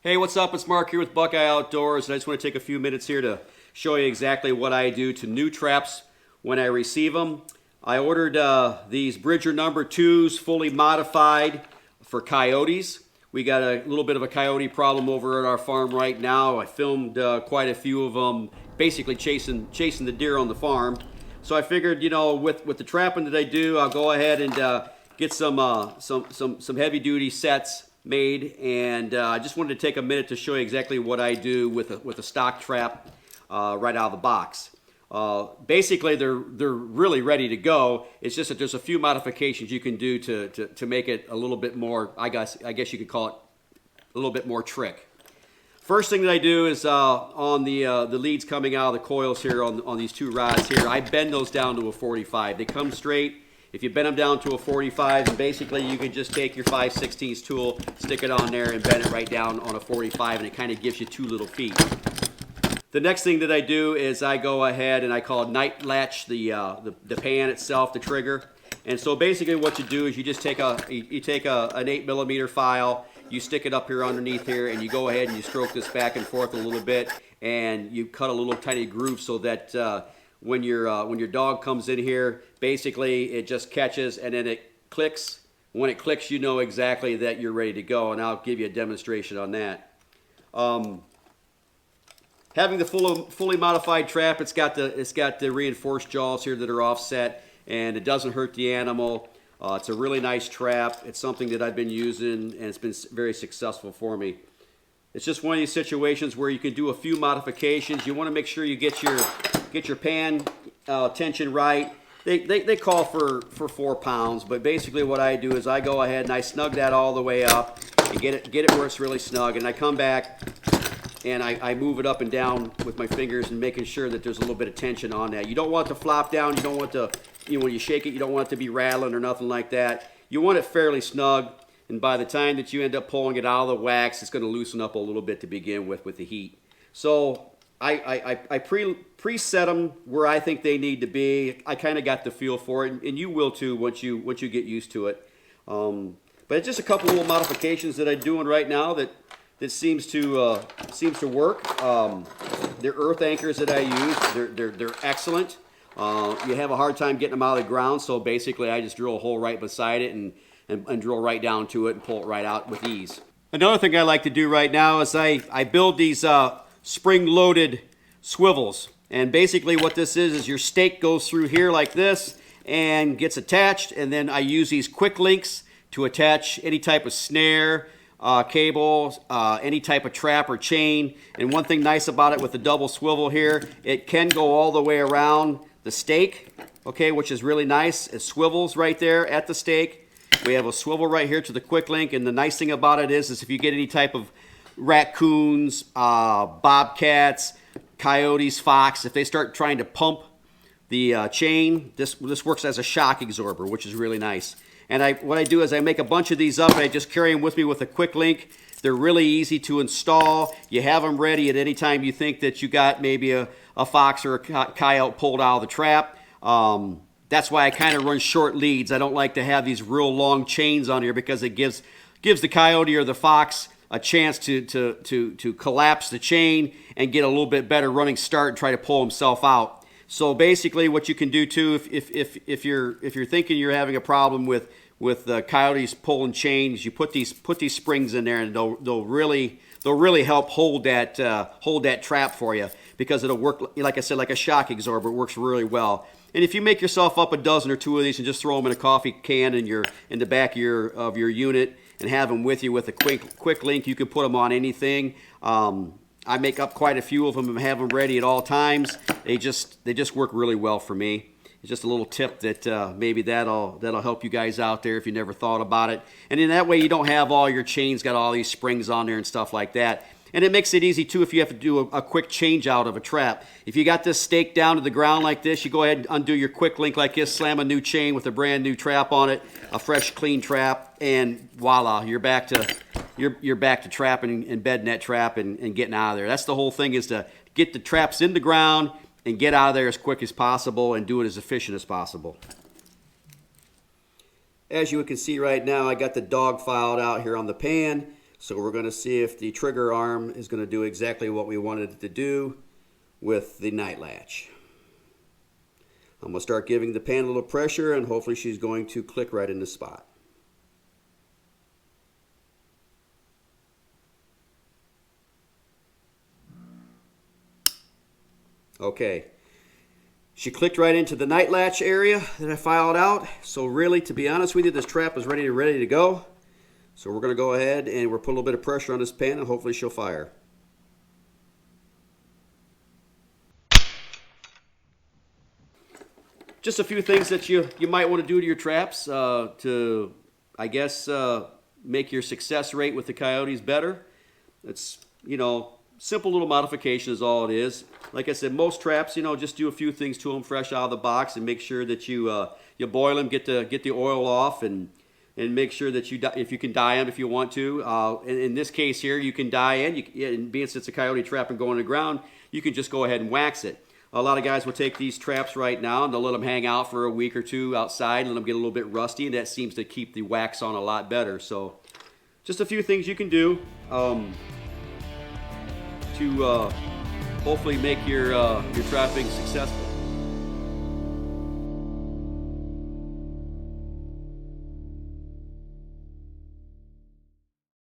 Hey, what's up? It's Mark here with Buckeye Outdoors, and I just want to take a few minutes here to show you exactly what I do to new traps when I receive them. I ordered these Bridger number 2s, fully modified for coyotes. We got a little bit of a coyote problem over at our farm right now. I filmed quite a few of them, basically chasing the deer on the farm. So I figured, you know, with the trapping that I do, I'll go ahead and get some heavy-duty sets made, and I just wanted to take a minute to show you exactly what I do with a stock trap right out of the box. Basically, they're really ready to go. It's just that there's a few modifications you can do to make it a little bit more, I guess you could call it a little bit more trick. First thing that I do is on the leads coming out of the coils here on these two rods here, I bend those down to a 45. They come straight. If you bend them down to a 45, and basically you can just take your 5/16 tool, stick it on there, and bend it right down on a 45, and it kind of gives you two little feet. The next thing that I do is I go ahead and I call night latch the pan itself, the trigger. And so basically what you do is you just take an 8mm file, you stick it up here underneath here, and you go ahead and you stroke this back and forth a little bit, and you cut a little tiny groove so that when your dog comes in here, basically it just catches and then it clicks. When it clicks, you know exactly that you're ready to go, and I'll give you a demonstration on that. Having the fully modified trap, it's got the reinforced jaws here that are offset, and it doesn't hurt the animal. It's a really nice trap. It's something that I've been using, and it's been very successful for me. It's just one of these situations where you can do a few modifications. You want to make sure you get your pan tension right. They call for 4 pounds, but basically what I do is I go ahead and I snug that all the way up and get it where it's really snug, and I come back and I move it up and down with my fingers and making sure that there's a little bit of tension on that. You don't want it to flop down. You don't want to, when you shake it, you don't want it to be rattling or nothing like that. You want it fairly snug, and by the time that you end up pulling it out of the wax, it's going to loosen up a little bit to begin with the heat. So I preset them where I think they need to be. I kind of got the feel for it, and you will too once you get used to it. But it's just a couple little modifications that I'm doing right now that seems to work. They're earth anchors that I use. They're excellent. You have a hard time getting them out of the ground, so basically I just drill a hole right beside it and drill right down to it and pull it right out with ease. Another thing I like to do right now is I build these spring-loaded swivels. And basically what this is your stake goes through here like this and gets attached, and then I use these quick links to attach any type of snare, cable, any type of trap or chain. And one thing nice about it with the double swivel here, it can go all the way around the stake, okay, which is really nice. It swivels right there at the stake. We have a swivel right here to the quick link, and the nice thing about it is if you get any type of raccoons, bobcats, coyotes, fox, if they start trying to pump the chain, this works as a shock absorber, which is really nice. And what I do is I make a bunch of these up and I just carry them with me with a quick link. They're really easy to install. You have them ready at any time you think that you got maybe a fox or a coyote pulled out of the trap. That's why I kind of run short leads. I don't like to have these real long chains on here because it gives the coyote or the fox a chance to collapse the chain and get a little bit better running start and try to pull himself out. So basically what you can do too, if you're thinking you're having a problem with coyotes pulling chains, you put these springs in there, and they'll really help hold that trap for you, because it'll work, like I said, like a shock absorber. It works really well. And if you make yourself up a dozen or two of these and just throw them in a coffee can in the back of your unit and have them with you with a quick link, you can put them on anything. I make up quite a few of them and have them ready at all times. They just work really well for me. It's just a little tip that maybe that'll help you guys out there if you never thought about it. And in that way, you don't have all your chains got all these springs on there and stuff like that. And it makes it easy too if you have to do a quick change out of a trap. If you got this stake down to the ground like this, you go ahead and undo your quick link like this, slam a new chain with a brand new trap on it, a fresh clean trap, and voila, you're back to trapping and bedding that trap and getting out of there. That's the whole thing, is to get the traps in the ground and get out of there as quick as possible and do it as efficient as possible. As you can see right now, I got the dog filed out here on the pan. So we're going to see if the trigger arm is going to do exactly what we wanted it to do with the night latch. I'm going to start giving the pan a little pressure, and hopefully she's going to click right in the spot. Okay, she clicked right into the night latch area that I filed out. So really, to be honest with you, this trap is ready to go. So we're going to go ahead and we'll put a little bit of pressure on this pan, and hopefully she'll fire. Just a few things that you might want to do to your traps to, I guess, make your success rate with the Coyotes better. It's, simple little modification is all it is. Like I said, most traps, just do a few things to them fresh out of the box, and make sure that you boil them, get the oil off, and make sure that if you can dye them if you want to. In this case here, you can dye and being since it's a Coyote trap and going to the ground, you can just go ahead and wax it. A lot of guys will take these traps right now and they'll let them hang out for a week or two outside, let them get a little bit rusty, and that seems to keep the wax on a lot better. So just a few things you can do to hopefully make your trapping successful.